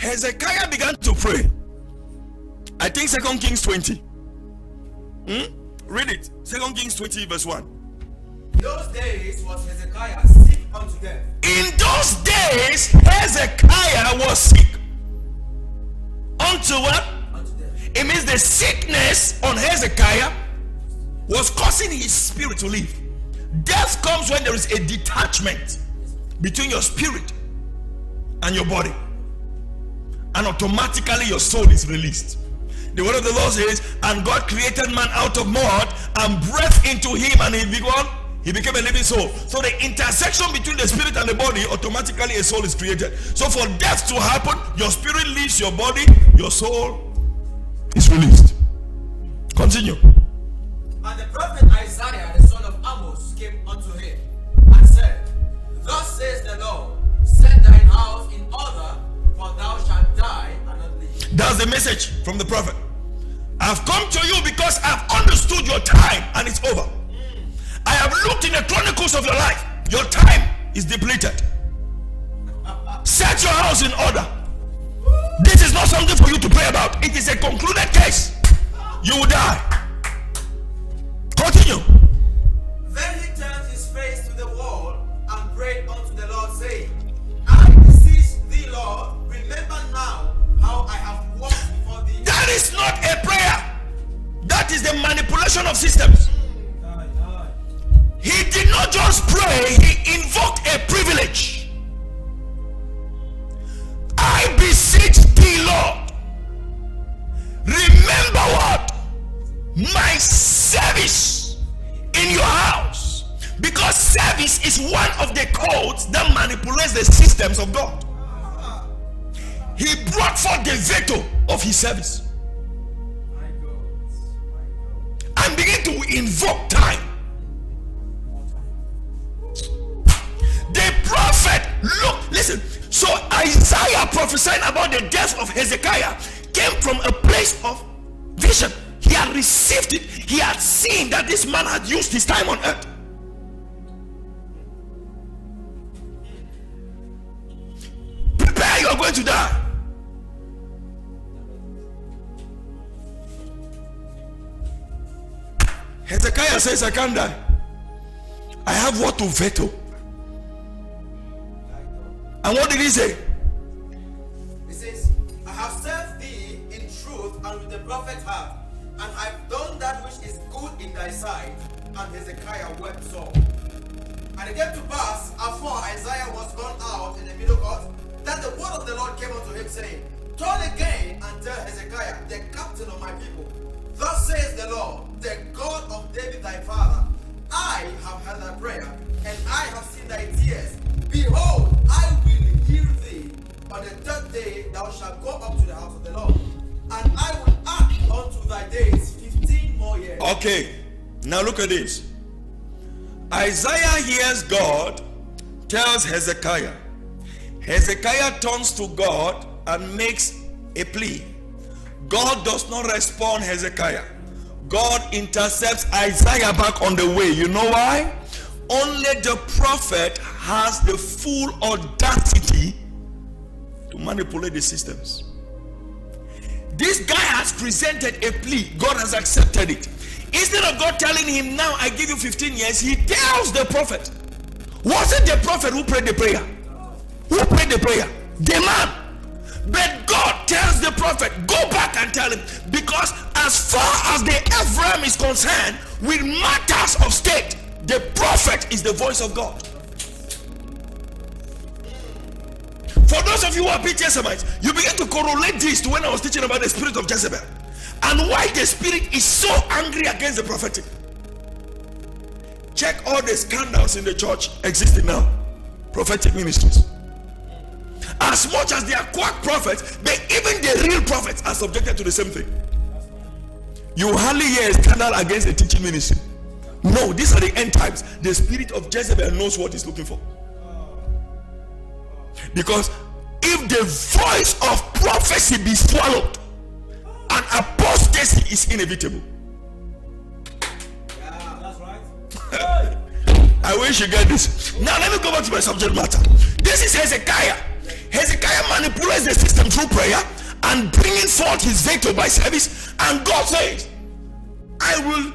Hezekiah began to pray. I think 2 Kings 20. Read it. 2 Kings 20 verse 1. In those days was Hezekiah sick unto death. In those days Hezekiah was sick. Unto what? Unto death. It means the sickness on Hezekiah was causing his spirit to leave. Death comes when there is a detachment between your spirit and your body, and automatically your soul is released. The word of the Lord says, and God created man out of mud and breathed into him, and he became a living soul. So the intersection between the spirit and the body, automatically a soul is created. So for death to happen, your spirit leaves your body, your soul is released. Continue. And the prophet Isaiah the son of Amos came unto him and said, Thus says the Lord, set thine house in order, for thou shalt die and not live. That's the message from the prophet. I've come to you because I've understood your time and it's over. I have looked in the chronicles of your life. Your time is depleted. Set your house in order. This is not something for you to pray about. It is a concluded case. You will die. Continue. Then he turned his face to the wall and prayed unto the Lord, saying, I beseech thee, Lord, remember now how I have walked before thee. That is not a prayer. That is the manipulation of systems. He did not just pray, he invoked a privilege. I beseech thee, Lord, remember what? My service in your house. Because service is one of the codes that manipulates the systems of God. He brought forth the veto of his service and began to invoke time. The prophet, look, listen. So Isaiah prophesying about the death of Hezekiah came from a place of vision. He had received it. He had seen that this man had used his time on earth. Prepare, you are going to die. Hezekiah says, I can't die. I have what to veto. And what did he say? He says, I have served thee in truth and with the prophet heart, and I've done that which is good in thy sight. And Hezekiah wept sore. And it came to pass, after Isaiah was gone out in the middle court, that the word of the Lord came unto him, saying, Turn again and tell Hezekiah, the captain of my people, Thus says the Lord, the God of David thy father, I have heard thy prayer, and I have seen thy tears. Behold, I will heal thee. On the third day thou shalt go up to the house of the Lord, and I will add unto thy days 15 more years. Okay, now look at this. Isaiah hears God, tells Hezekiah. Hezekiah turns to God and makes a plea. God does not respond Hezekiah. God intercepts Isaiah back on the way. You know why? Only the prophet has the full audacity to manipulate the systems. This guy has presented a plea. God has accepted it. Instead of God telling him, now I give you 15 years, he tells the prophet. Was it the prophet who prayed the prayer? Who prayed the prayer? The man. But God tells the prophet, go back and tell him, because as far as the Ephraim is concerned, with matters of state, the prophet is the voice of God. For those of you who are PTSBN, you begin to correlate this to when I was teaching about the spirit of Jezebel and why the spirit is so angry against the prophetic. Check all the scandals in the church existing now. Prophetic ministries. As much as they are quack prophets, but even the real prophets are subjected to the same thing. You hardly hear a scandal against a teaching ministry. No, these are the end times. The spirit of Jezebel knows what he's looking for. Because if the voice of prophecy be swallowed, an apostasy is inevitable. Yeah, that's right. I wish you get this. Now let me go back to my subject matter. This is Hezekiah. Hezekiah manipulates the system through prayer and bringing forth his veto by service, and God says, I will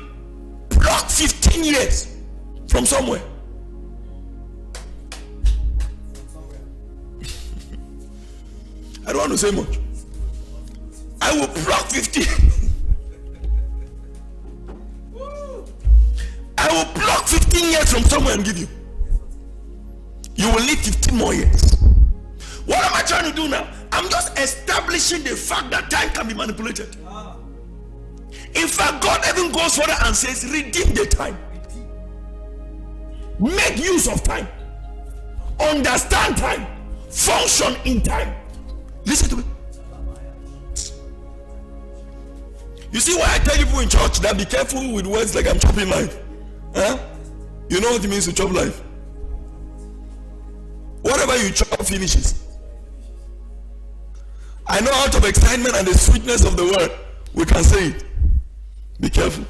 block 15 years from somewhere. I don't want to say much. I will block 15. I will block 15 years from somewhere and give you. You will need 15 more years. What am I trying to do now? I'm just establishing the fact that time can be manipulated. In fact, God even goes further and says, redeem the time. Make use of time. Understand time. Function in time. Listen to me. You see why I tell people in church that be careful with words like I'm chopping life? Huh? You know what it means to chop life? Whatever you chop finishes. I know out of excitement and the sweetness of the word, we can say it. Be careful.